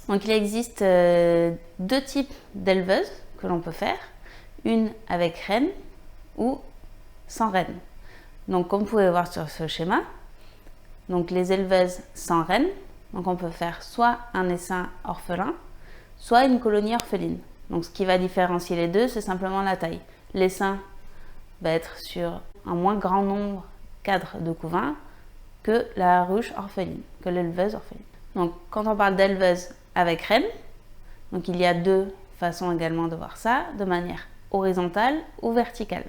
Donc il existe deux types d'éleveuses que l'on peut faire, une avec reine ou sans reine. Donc comme vous pouvez voir sur ce schéma, donc les éleveuses sans reine, donc on peut faire soit un essaim orphelin, soit une colonie orpheline. Donc ce qui va différencier les deux, c'est simplement la taille. L'essaim va être sur un moins grand nombre cadre de couvain que la ruche orpheline, que l'éleveuse orpheline. Donc quand on parle d'éleveuse avec reine, donc il y a deux façons également de voir ça, de manière horizontale ou verticale.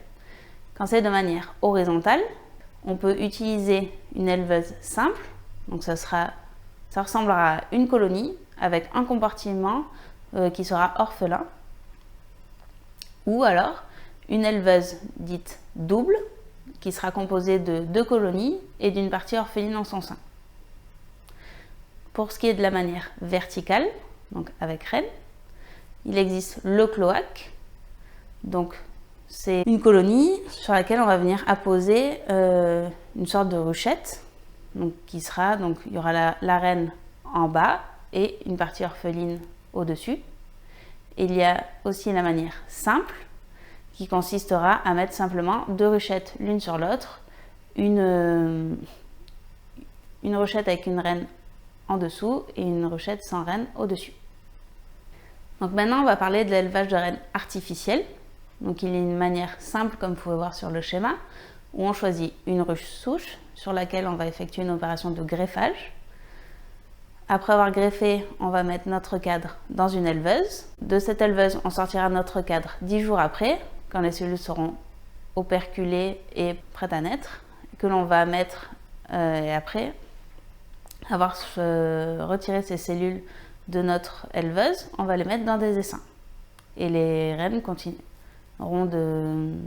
Quand c'est de manière horizontale, on peut utiliser une éleveuse simple, donc ça ressemblera à une colonie avec un compartiment qui sera orphelin, ou alors une éleveuse dite double, qui sera composée de deux colonies et d'une partie orpheline en son sein. Pour ce qui est de la manière verticale, donc avec reine, il existe le cloaque. Donc c'est une colonie sur laquelle on va venir apposer une sorte de ruchette. Donc il y aura la reine en bas et une partie orpheline au-dessus. Il y a aussi la manière simple, qui consistera à mettre simplement deux ruchettes l'une sur l'autre, une ruchette avec une reine en dessous et une ruchette sans reine au-dessus. Donc maintenant on va parler de l'élevage de rennes artificielles. Donc il y a une manière simple, comme vous pouvez voir sur le schéma, où on choisit une ruche souche sur laquelle on va effectuer une opération de greffage. Après avoir greffé, on va mettre notre cadre dans une éleveuse. De cette éleveuse, on sortira notre cadre 10 jours après, quand les cellules seront operculées et prêtes à naître, que l'on va mettre, et après avoir retiré ces cellules de notre éleveuse, on va les mettre dans des essaims. Et les rennes continueront de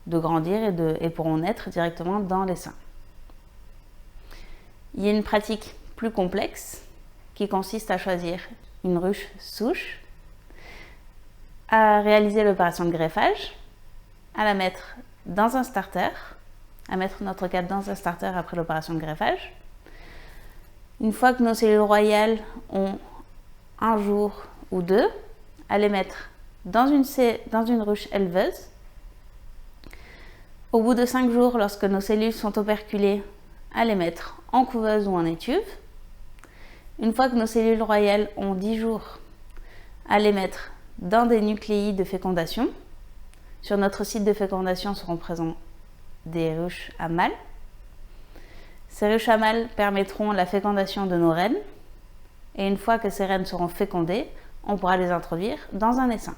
grandir et pourront naître directement dans l'essaim. Il y a une pratique plus complexe qui consiste à choisir une ruche souche, à réaliser l'opération de greffage, à la mettre dans un starter, à mettre notre cadre dans un starter après l'opération de greffage. Une fois que nos cellules royales ont un jour ou deux, à les mettre dans une ruche éleveuse. Au bout de 5 jours, lorsque nos cellules sont operculées, à les mettre en couveuse ou en étuve. Une fois que nos cellules royales ont 10 jours, à les mettre dans des nucléi de fécondation. Sur notre site de fécondation seront présents des ruches à mâles. Ces ruches à mâles permettront la fécondation de nos rennes. Et une fois que ces rennes seront fécondées, on pourra les introduire dans un essaim.